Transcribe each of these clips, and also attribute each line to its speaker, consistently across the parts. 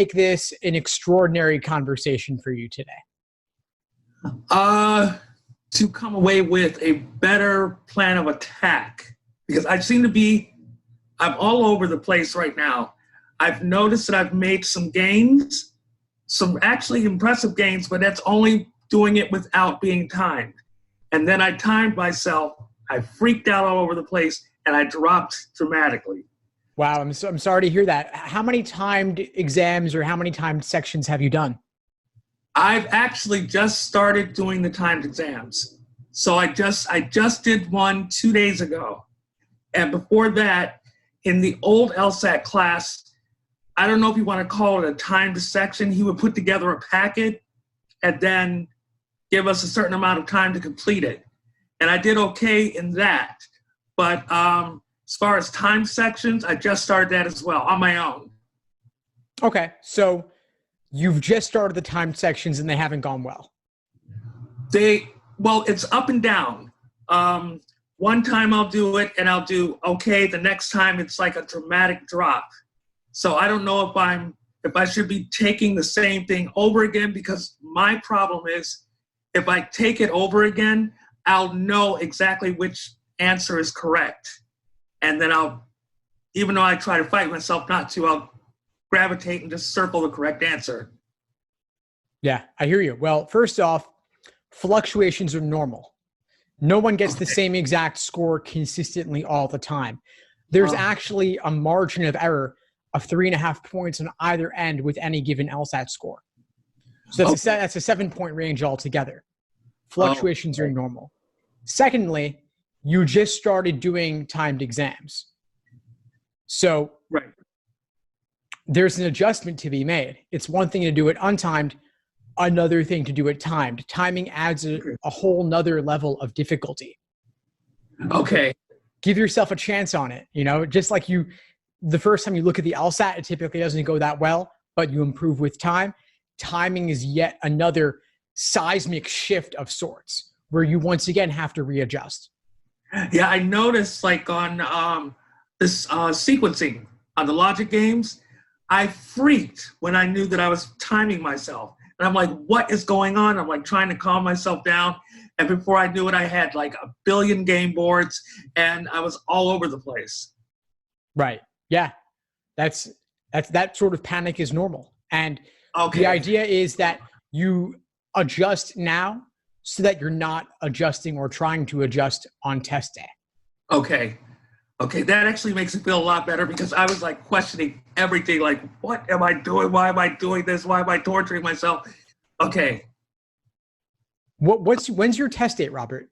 Speaker 1: make this an extraordinary conversation for you today?
Speaker 2: To come away with a better plan of attack, because I'm all over the place right now. I've noticed that I've made some gains, some actually impressive gains, but that's only doing it without being timed. And then I timed myself, I freaked out all over the place, and I dropped dramatically.
Speaker 1: Wow, I'm sorry to hear that. How many timed exams or how many timed sections have you done?
Speaker 2: I've actually just started doing the timed exams. So I just did one 2 days ago. And before that, in the old LSAT class, I don't know if you want to call it a timed section, he would put together a packet and then give us a certain amount of time to complete it. And I did okay in that. But as far as timed sections, I just started that as well on my own.
Speaker 1: Okay, so you've just started the timed sections and they haven't gone well.
Speaker 2: Well, it's up and down. One time I'll do it and I'll do okay. The next time it's like a dramatic drop. So I don't know if I should be taking the same thing over again, because my problem is if I take it over again, I'll know exactly which answer is correct. And then even though I try to fight myself not to, I'll gravitate and just circle the correct answer.
Speaker 1: Yeah, I hear you. Well, first off, fluctuations are normal. No one gets the same exact score consistently all the time. There's actually a margin of error of 3.5 points on either end with any given LSAT score. So that's a 7-point range altogether. Fluctuations are normal. Secondly, you just started doing timed exams. So there's an adjustment to be made. It's one thing to do it untimed, another thing to do it timed. Timing adds a whole nother level of difficulty.
Speaker 2: Okay.
Speaker 1: Give yourself a chance on it. Just like the first time you look at the LSAT, it typically doesn't go that well, but you improve with time. Timing is yet another seismic shift of sorts where you once again have to readjust.
Speaker 2: Yeah, I noticed like on this sequencing on the logic games, I freaked when I knew that I was timing myself. And I'm like, what is going on? I'm like trying to calm myself down. And before I knew it, I had like 1 billion game boards and I was all over the place.
Speaker 1: Right. Yeah. That sort of panic is normal. And the idea is that you adjust now so that you're not adjusting or trying to adjust on test day.
Speaker 2: Okay. That actually makes it feel a lot better, because I was like questioning everything. Like, what am I doing? Why am I doing this? Why am I torturing myself? Okay.
Speaker 1: When's your test date, Robert?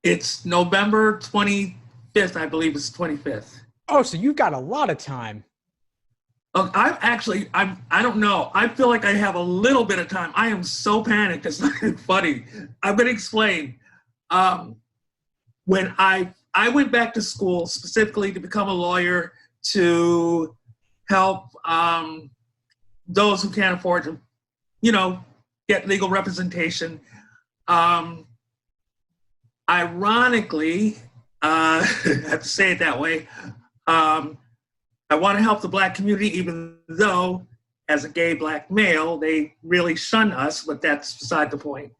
Speaker 2: It's November 25th. I believe it's 25th.
Speaker 1: Oh, so you've got a lot of time.
Speaker 2: I don't know. I feel like I have a little bit of time. I am so panicked. It's not even funny. I'm going to explain. When I went back to school specifically to become a lawyer to help those who can't afford to, get legal representation. Ironically, I have to say it that way, I want to help the Black community, even though as a gay Black male, they really shun us, but that's beside the point.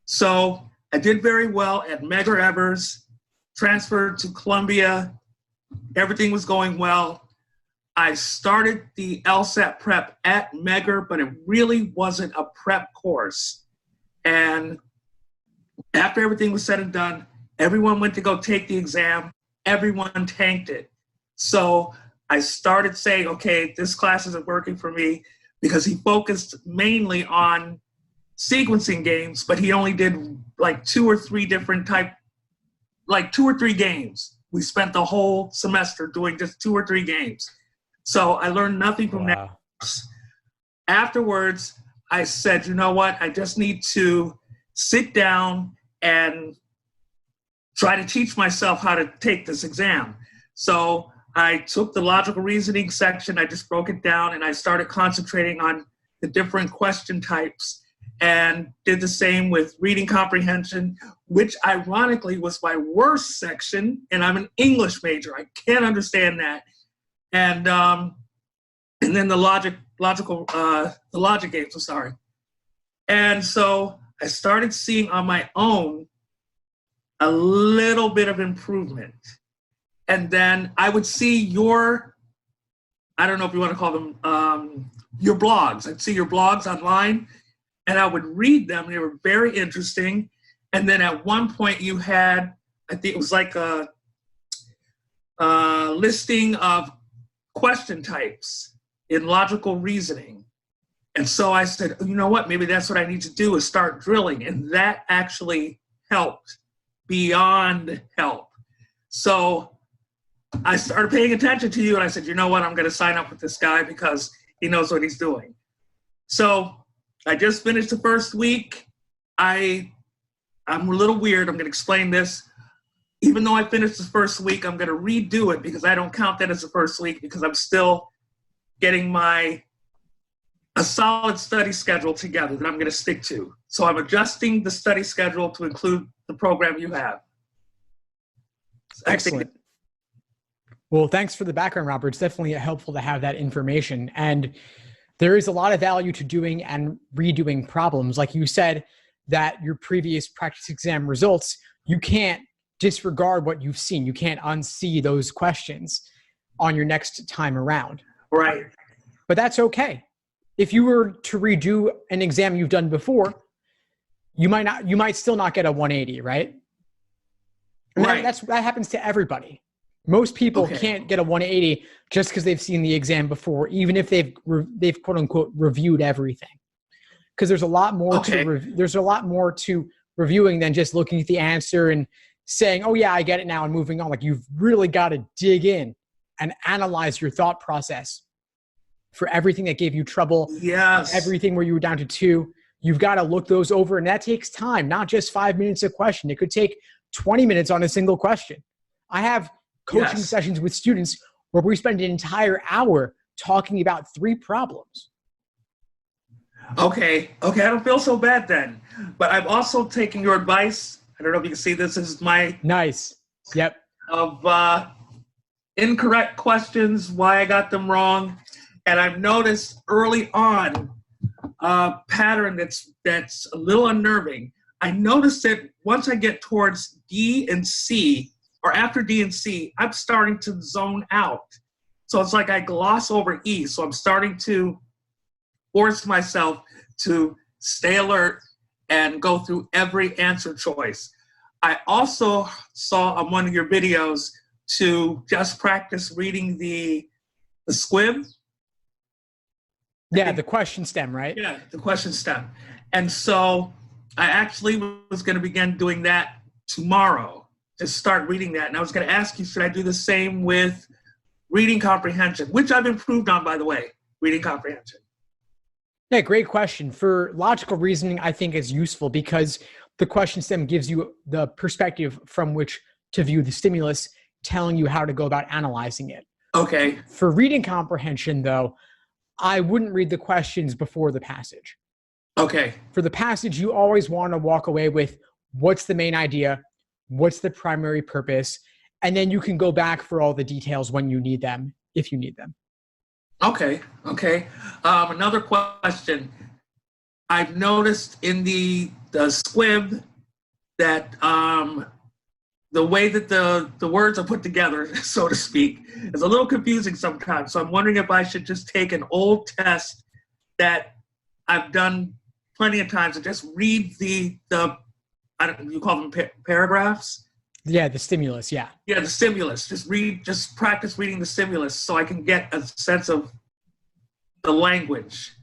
Speaker 2: So I did very well at Medgar Evers, transferred to Columbia. Everything was going well. I started the LSAT prep at Medgar, but it really wasn't a prep course. And after everything was said and done, everyone went to go take the exam. Everyone tanked it. So I started saying, okay, this class isn't working for me, because he focused mainly on sequencing games, but he only did like 2 or 3 games. We spent the whole semester doing just 2 or 3 games. So I learned nothing from that. Afterwards, I said, you know what? I just need to sit down and try to teach myself how to take this exam. So I took the logical reasoning section, I just broke it down, and I started concentrating on the different question types, and did the same with reading comprehension, which ironically was my worst section, and I'm an English major. I can't understand that. And then the logic the logic games, I'm sorry. And so I started seeing on my own a little bit of improvement. And then I would see I don't know if you want to call them your blogs. I'd see your blogs online and I would read them. They were very interesting. And then at one point you had, I think it was like a listing of question types in logical reasoning. And so I said, you know what, maybe that's what I need to do is start drilling. And that actually helped beyond help. So I started paying attention to you and I said, you know what, I'm going to sign up with this guy because he knows what he's doing. So I just finished the first week. I'm a little weird. I'm going to explain this. Even though I finished the first week, I'm going to redo it because I don't count that as the first week because I'm still getting a solid study schedule together that I'm going to stick to. So I'm adjusting the study schedule to include the program you have.
Speaker 1: Excellent. Well, thanks for the background, Robert. It's definitely helpful to have that information. And there is a lot of value to doing and redoing problems. Like you said, that your previous practice exam results, you can't disregard what you've seen. You can't unsee those questions on your next time around.
Speaker 2: Right.
Speaker 1: But that's okay. If you were to redo an exam you've done before, you might still not get a 180, right? And
Speaker 2: right.
Speaker 1: That happens to everybody. Most people can't get a 180 just because they've seen the exam before, even if they've quote unquote reviewed everything. Because there's a lot more to reviewing than just looking at the answer and saying, "Oh yeah, I get it now," and moving on. Like you've really got to dig in and analyze your thought process for everything that gave you trouble.
Speaker 2: Yes.
Speaker 1: Everything where you were down to 2. You've got to look those over, and that takes time. Not just 5 minutes a question. It could take 20 minutes on a single question. I have coaching sessions with students where we spend an entire hour talking about 3 problems.
Speaker 2: Okay, I don't feel so bad then. But I'm also taking your advice. I don't know if you can see this. This is my
Speaker 1: nice. Yep.
Speaker 2: Of incorrect questions, why I got them wrong. And I've noticed early on a pattern that's a little unnerving. I noticed that once I get towards D and C, or after D and C, I'm starting to zone out. So it's like I gloss over E. So I'm starting to force myself to stay alert and go through every answer choice. I also saw on one of your videos to just practice reading the squib.
Speaker 1: Yeah, the question stem, right?
Speaker 2: Yeah, the question stem. And so I actually was going to begin doing that tomorrow, just start reading that. And I was going to ask you, should I do the same with reading comprehension, which I've improved on, by the way, reading comprehension.
Speaker 1: Yeah, great question. For logical reasoning, I think is useful because the question stem gives you the perspective from which to view the stimulus, telling you how to go about analyzing it.
Speaker 2: Okay.
Speaker 1: For reading comprehension, though, I wouldn't read the questions before the passage.
Speaker 2: Okay.
Speaker 1: For the passage, you always want to walk away with what's the main idea, what's the primary purpose, and then you can go back for all the details when you need them, if you need them.
Speaker 2: Okay. Another question. I've noticed in the squib that the way that the words are put together, so to speak, is a little confusing sometimes. So I'm wondering if I should just take an old test that I've done plenty of times and just read the you call them paragraphs?
Speaker 1: Yeah, the stimulus, yeah.
Speaker 2: Yeah, the stimulus. Just practice reading the stimulus so I can get a sense of the language.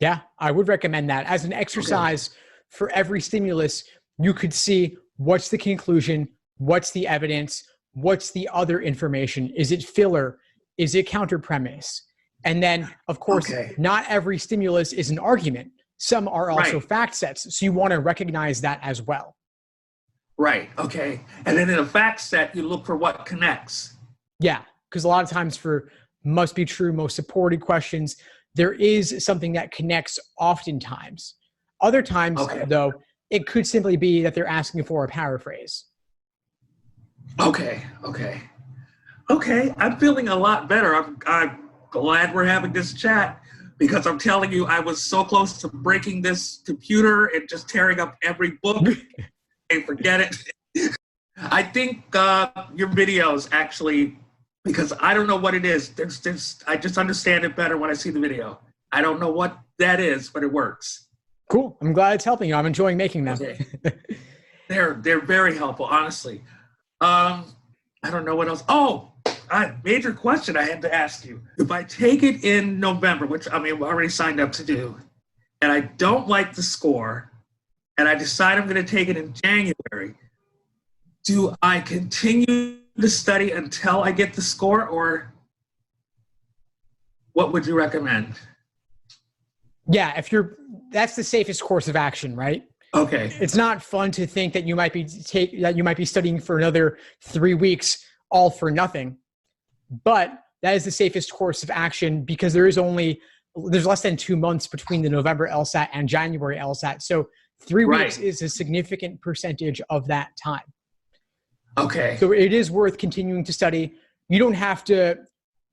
Speaker 1: Yeah, I would recommend that. As an exercise for every stimulus, you could see what's the conclusion, what's the evidence, what's the other information? Is it filler? Is it counter premise? And then, of course, not every stimulus is an argument. Some are also fact sets. So you want to recognize that as well.
Speaker 2: Right. Okay. And then in a fact set, you look for what connects.
Speaker 1: Yeah. Because a lot of times for must be true, most supported questions, there is something that connects oftentimes. Other times, though, it could simply be that they're asking for a paraphrase. Okay.
Speaker 2: I'm feeling a lot better. glad we're having this chat because I'm telling you, I was so close to breaking this computer and just tearing up every book. Hey, forget it. I think your videos actually, because I don't know what it is. I just understand it better when I see the video. I don't know what that is, but it works.
Speaker 1: Cool. I'm glad it's helping you. I'm enjoying making them.
Speaker 2: Okay. They're very helpful, honestly. I don't know what else. Oh, major question I had to ask you. If I take it in November, which I mean, we're already signed up to do, and I don't like the score, and I decide I'm going to take it in January, do I continue to study until I get the score, or what would you recommend?
Speaker 1: Yeah, that's the safest course of action, right?
Speaker 2: Okay.
Speaker 1: It's not fun to think that you might be studying for another 3 weeks all for nothing, but that is the safest course of action because there's less than 2 months between the November LSAT and January LSAT. So 3 weeks is a significant percentage of that time.
Speaker 2: Okay.
Speaker 1: So it is worth continuing to study. You don't have to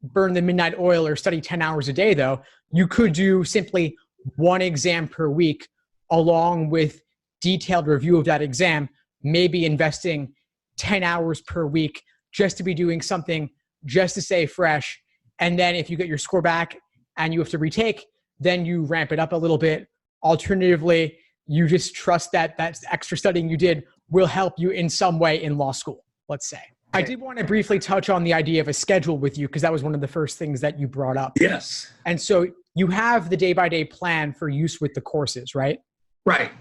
Speaker 1: burn the midnight oil or study 10 hours a day, though. You could do simply one exam per week along with detailed review of that exam, maybe investing 10 hours per week just to be doing something just to stay fresh. And then if you get your score back and you have to retake, then you ramp it up a little bit. Alternatively, you just trust that extra studying you did will help you in some way in law school, let's say. I did want to briefly touch on the idea of a schedule with you because that was one of the first things that you brought up.
Speaker 2: Yes.
Speaker 1: And so you have the day-by-day plan for use with the courses, right?
Speaker 2: Right.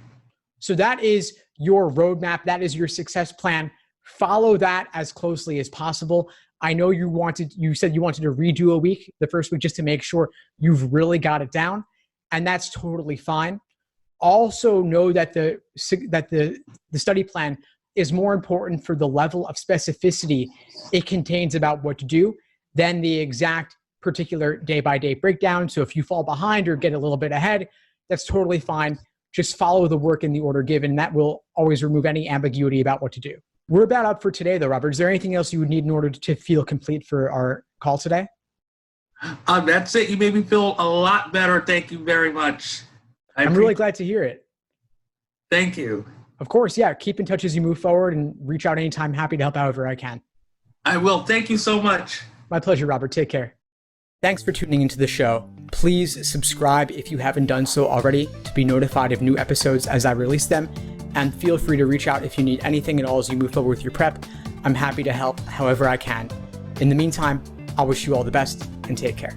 Speaker 1: So that is your roadmap. That is your success plan. Follow that as closely as possible. I know you said you wanted to redo a week, the first week, just to make sure you've really got it down. And that's totally fine. Also know that the study plan is more important for the level of specificity it contains about what to do than the exact particular day-by-day breakdown. So if you fall behind or get a little bit ahead, that's totally fine. Just follow the work in the order given. That will always remove any ambiguity about what to do. We're about up for today, though, Robert. Is there anything else you would need in order to feel complete for our call today?
Speaker 2: That's it. You made me feel a lot better. Thank you very much.
Speaker 1: I'm really glad to hear it.
Speaker 2: Thank you.
Speaker 1: Of course, yeah. Keep in touch as you move forward and reach out anytime. Happy to help however I can.
Speaker 2: I will. Thank you so much.
Speaker 1: My pleasure, Robert. Take care. Thanks for tuning into the show. Please subscribe if you haven't done so already to be notified of new episodes as I release them. And feel free to reach out if you need anything at all as you move forward with your prep. I'm happy to help however I can. In the meantime, I'll wish you all the best and take care.